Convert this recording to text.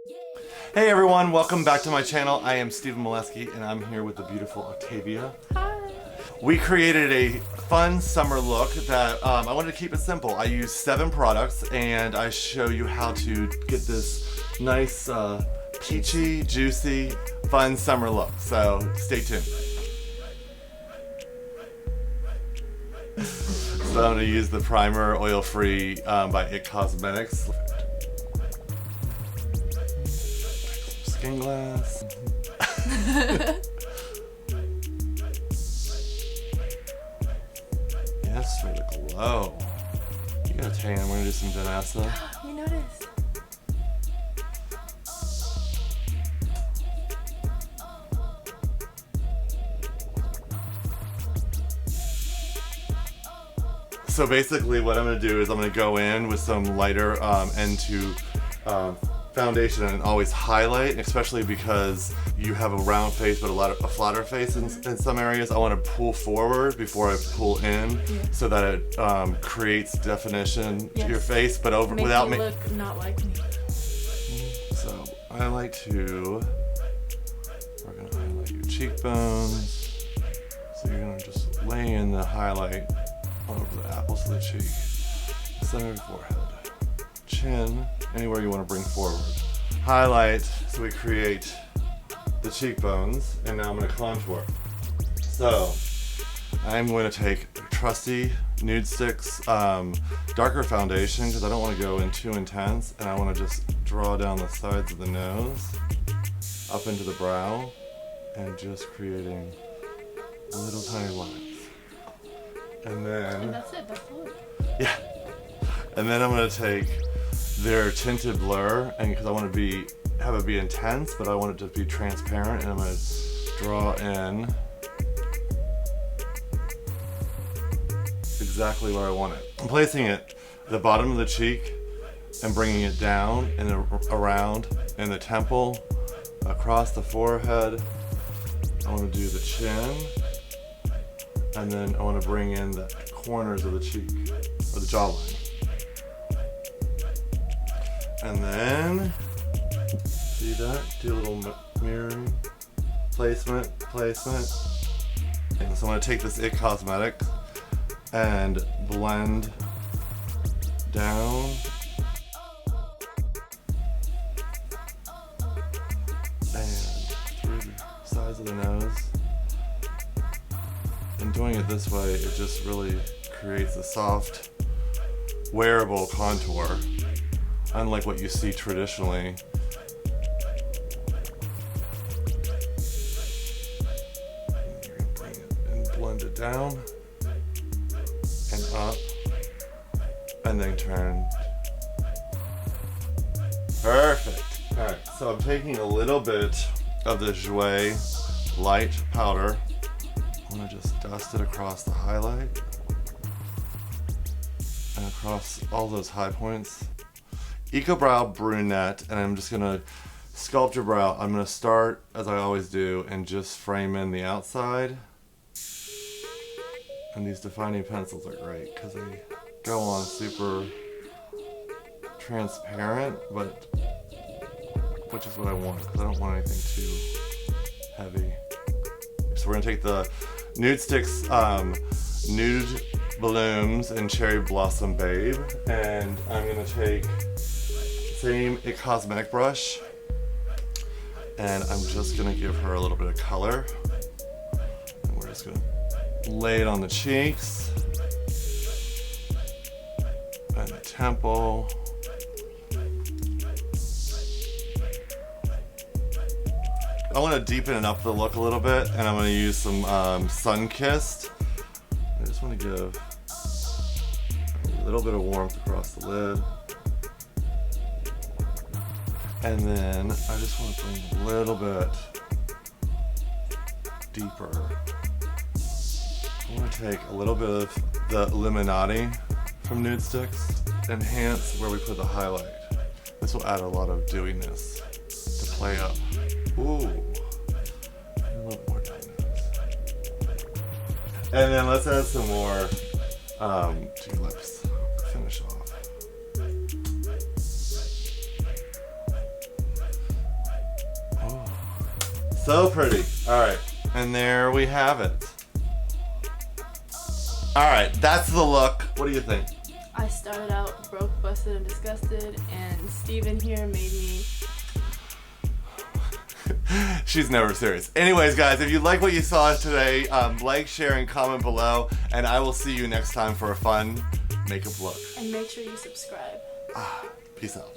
Hey everyone, welcome back to my channel. I am Stephen Moleski and I'm here with the beautiful Octavia. Hi. We created a fun summer look that I wanted to keep it simple. I used 7 products and I show you how to get this nice, peachy, juicy, fun summer look. So stay tuned. So I'm going to use the primer oil-free by It Cosmetics. Skin glass. Yes, for the glow. You got a tan. We're gonna do some Vanessa. You noticed. So basically, what I'm gonna do is I'm gonna go in with some lighter into foundation and always highlight, especially because you have a round face but a flatter face in some areas. I want to pull forward before I pull in, so that it creates definition to your face, but without me look not like me. So I like to. We're gonna highlight your cheekbones. So you're gonna just lay in the highlight all over the apples of the cheek, center of your forehead, chin, anywhere you want to bring forward. Highlight, so we create the cheekbones, and now I'm going to contour. So I'm going to take trusty Nude Sticks darker foundation because I don't want to go in too intense, and I want to just draw down the sides of the nose, up into the brow, and just creating little tiny lines. And then... And that's it, that's the look. Yeah. And then I'm going to take their tinted blur, and because I want to have it be intense, but I want it to be transparent, and I'm going to draw in exactly where I want it. I'm placing it at the bottom of the cheek and bringing it down and around in the temple, across the forehead. I want to do the chin, and then I want to bring in the corners of the cheek, or the jawline. And then, see that? Do a little mirroring, placement. And so I'm going to take this It Cosmetics and blend down and through the sides of the nose. And doing it this way, it just really creates a soft, wearable contour. Unlike what you see traditionally. You're going to bring it and blend it down and up, and then turn. Perfect. Alright, so I'm taking a little bit of the Jouer light powder. I'm going to just dust it across the highlight and across all those high points. Eco Brow Brunette, and I'm just gonna sculpt your brow. I'm gonna start, as I always do, and just frame in the outside. And these defining pencils are great because they go on super transparent, but which is what I want, because I don't want anything too heavy. So we're gonna take the Nude Sticks Nude Blooms and Cherry Blossom Babe, and I'm gonna take same It Cosmetic brush, and I'm just gonna give her a little bit of color, and we're just gonna lay it on the cheeks and the temple. I want to deepen it up the look a little bit, and I'm going to use some Sun-Kissed. I just want to give a little bit of warmth across the lid. And then I just want to bring a little bit deeper. I want to take a little bit of the Illuminati from Nude Sticks, enhance where we put the highlight. This will add a lot of dewiness to play up. Ooh, a little more diamonds. And then let's add some more to your lips to finish off. So pretty. All right, and there we have it. All right, that's the look. What do you think? I started out broke, busted, and disgusted, and Steven here made me. She's never serious. Anyways, guys, if you like what you saw today, like, share, and comment below, and I will see you next time for a fun makeup look. And make sure you subscribe. Peace out.